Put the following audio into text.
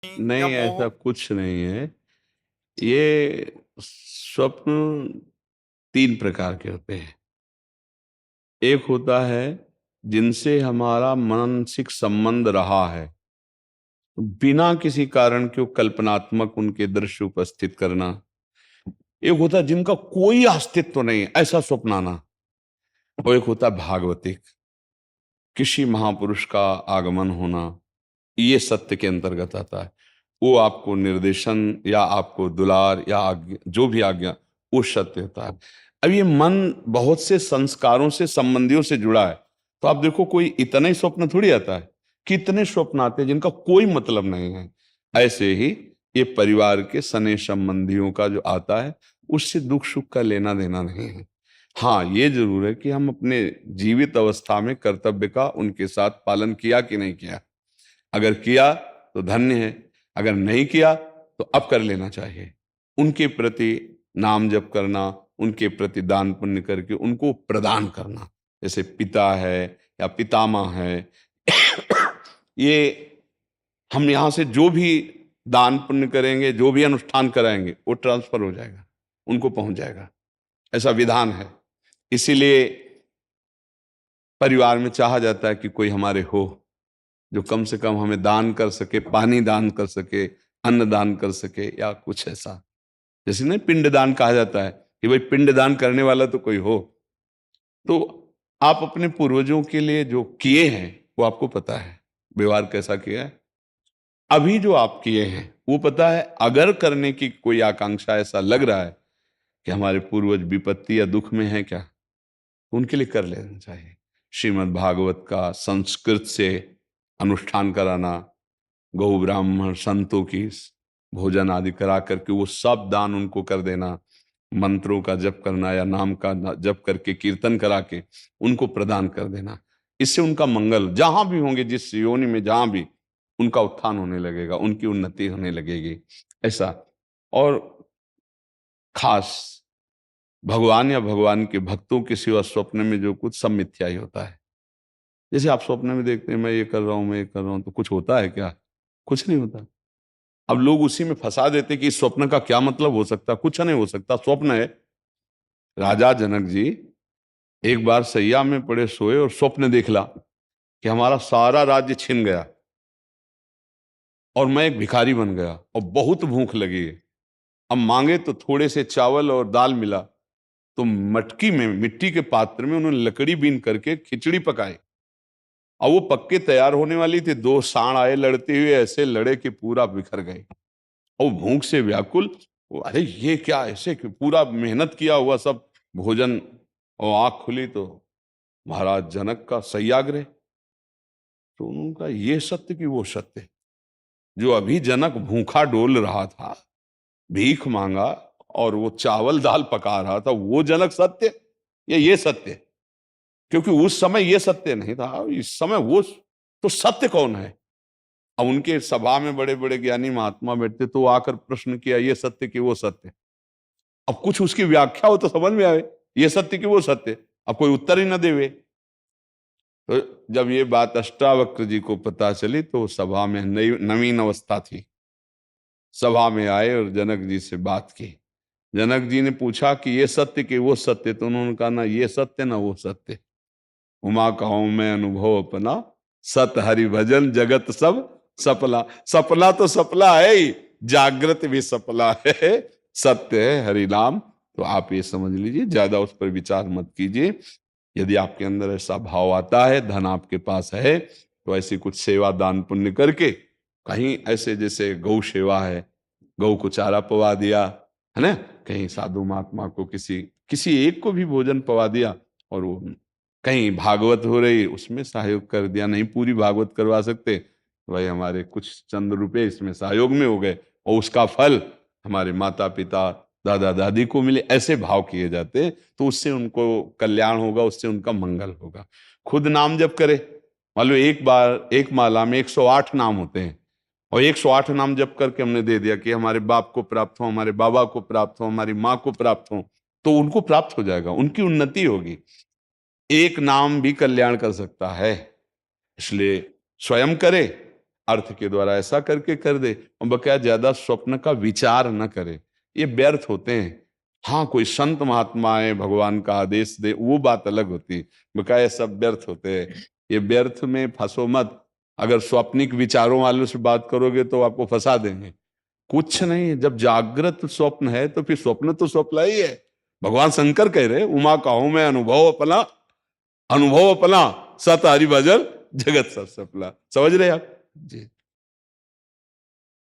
या नहीं, मोह? ऐसा कुछ नहीं है। ये स्वप्न तीन प्रकार के होते हैं। एक होता है जिनसे हमारा मानसिक संबंध रहा है, तो बिना किसी कारण के वो कल्पनात्मक उनके दृश्य उपस्थित करना। एक होता है जिनका कोई अस्तित्व नहीं है, ऐसा स्वप्न आना। और एक होता है भागवतिक, किसी महापुरुष का आगमन होना। ये सत्य के अंतर्गत आता है। वो आपको निर्देशन या आपको दुलार या आज्ञा, जो भी आज्ञा, वो सत्य होता है। अब ये मन बहुत से संस्कारों से, संबंधियों से जुड़ा है। तो आप देखो, कोई इतना ही स्वप्न थोड़ी आता है, कितने स्वप्न आते हैं जिनका कोई मतलब नहीं है। ऐसे ही ये परिवार के सने संबंधियों का जो आता है, उससे दुख सुख का लेना देना नहीं है। हाँ, ये जरूर है कि हम अपने जीवित अवस्था में कर्तव्य का उनके साथ पालन किया कि नहीं किया। अगर किया तो धन्य है, अगर नहीं किया तो अब कर लेना चाहिए। उनके प्रति नाम जप करना, उनके प्रति दान पुण्य करके उनको प्रदान करना। जैसे पिता है या पितामह है, ये हम यहां से जो भी दान पुण्य करेंगे, जो भी अनुष्ठान कराएंगे, वो ट्रांसफर हो जाएगा, उनको पहुंच जाएगा। ऐसा विधान है। इसीलिए परिवार में चाहा जाता है कि कोई हमारे हो जो कम से कम हमें दान कर सके, पानी दान कर सके, अन्न दान कर सके, या कुछ ऐसा। जैसे नहीं, पिंड दान कहा जाता है कि भाई पिंड दान करने वाला तो कोई हो। तो आप अपने पूर्वजों के लिए जो किए हैं वो आपको पता है, व्यवहार कैसा किया है। अभी जो आप किए हैं वो पता है। अगर करने की कोई आकांक्षा, ऐसा लग रहा है कि हमारे पूर्वज विपत्ति या दुख में है क्या, उनके लिए कर लेना चाहिए। श्रीमद् भागवत का संस्कृत से अनुष्ठान कराना, गौ ब्राह्मण संतों की भोजन आदि करा करके वो सब दान उनको कर देना, मंत्रों का जप करना या नाम का जप करके कीर्तन करा के उनको प्रदान कर देना। इससे उनका मंगल, जहां भी होंगे, जिस योनि में जहां भी, उनका उत्थान होने लगेगा, उनकी उन्नति होने लगेगी। ऐसा। और खास भगवान या भगवान के भक्तों के सिवा स्वप्न में जो कुछ, सब मिथ्या ही होता है। जैसे आप स्वप्न में देखते हैं मैं ये कर रहा हूं, मैं ये कर रहा हूं, तो कुछ होता है क्या? कुछ नहीं होता। अब लोग उसी में फंसा देते कि इस स्वप्न का क्या मतलब हो सकता, कुछ नहीं हो सकता, स्वप्न है। राजा जनक जी एक बार सैया में पड़े सोए और स्वप्न देखला कि हमारा सारा राज्य छिन गया और मैं एक भिखारी बन गया और बहुत भूख लगी है। अब मांगे तो थोड़े से चावल और दाल मिला, तो मटकी में, मिट्टी के पात्र में उन्होंने लकड़ी बीन करके खिचड़ी पकाई। और वो पक्के तैयार होने वाली थी, दो सांड आए लड़ते हुए, ऐसे लड़े कि पूरा बिखर गए। और भूख से व्याकुल, अरे ये क्या, ऐसे कि पूरा मेहनत किया हुआ सब भोजन, और आंख खुली तो महाराज जनक का सत्याग्रह। तो उनका ये सत्य कि वो सत्य, जो अभी जनक भूखा डोल रहा था, भीख मांगा और वो चावल दाल पका रहा था, वो जनक सत्य या ये सत्य? क्योंकि उस समय ये सत्य नहीं था, इस समय वो। तो सत्य कौन है? अब उनके सभा में बड़े बड़े ज्ञानी महात्मा बैठते, तो आकर प्रश्न किया, ये सत्य कि वो सत्य। अब कुछ उसकी व्याख्या हो तो समझ में आवे, ये सत्य कि वो सत्य। अब कोई उत्तर ही ना देवे। तो जब ये बात अष्टावक्र जी को पता चली, तो सभा में नई नवीन अवस्था थी, सभा में आए और जनक जी से बात की। जनक जी ने पूछा कि ये सत्य कि वो सत्य, तो उन्होंने कहा ना ये सत्य ना वो सत्य। उमा कहूं मैं अनुभव अपना, सत हरि भजन जगत सब सपना। सपना तो सपना है ही, जागृत भी सपना है, सत्य है हरि नाम। तो आप ये समझ लीजिए, ज्यादा उस पर विचार मत कीजिए। यदि आपके अंदर ऐसा भाव आता है, धन आपके पास है, तो ऐसी कुछ सेवा दान पुण्य करके, कहीं ऐसे जैसे गौ सेवा है, गौ को चारा पवा दिया, है ना, कहीं साधु महात्मा को किसी किसी एक को भी भोजन पवा दिया, और वो कहीं भागवत हो रही उसमें सहयोग कर दिया। नहीं पूरी भागवत करवा सकते, तो भाई हमारे कुछ चंद रुपए इसमें सहयोग में हो गए, और उसका फल हमारे माता पिता दादा दादी को मिले, ऐसे भाव किए जाते, तो उससे उनको कल्याण होगा, उससे उनका मंगल होगा। खुद नाम जप करे, मान लो एक बार एक माला में 108 नाम होते हैं, और 108 नाम जप करके हमने दे दिया कि हमारे बाप को प्राप्त हो, हमारे बाबा को प्राप्त हो, हमारी माँ को प्राप्त हो, तो उनको प्राप्त हो जाएगा, उनकी उन्नति होगी। एक नाम भी कल्याण कर सकता है। इसलिए स्वयं करे, अर्थ के द्वारा ऐसा करके कर दे, और बकाया ज्यादा स्वप्न का विचार न करे, ये व्यर्थ होते हैं। हाँ, कोई संत महात्मा आए, भगवान का आदेश दे, वो बात अलग होती, बकाया सब व्यर्थ होते हैं। ये व्यर्थ में फंसो मत। अगर स्वप्निक विचारों वालों से बात करोगे तो आपको फंसा देंगे। कुछ नहीं, जब जागृत स्वप्न है तो फिर स्वप्न तो स्वप्न ही है। भगवान शंकर कह रहे, उमा कहूं मैं अनुभव अपना, अनुभव अपना, सत हरि भजन जगत सब सपना। समझ रहे आप जी?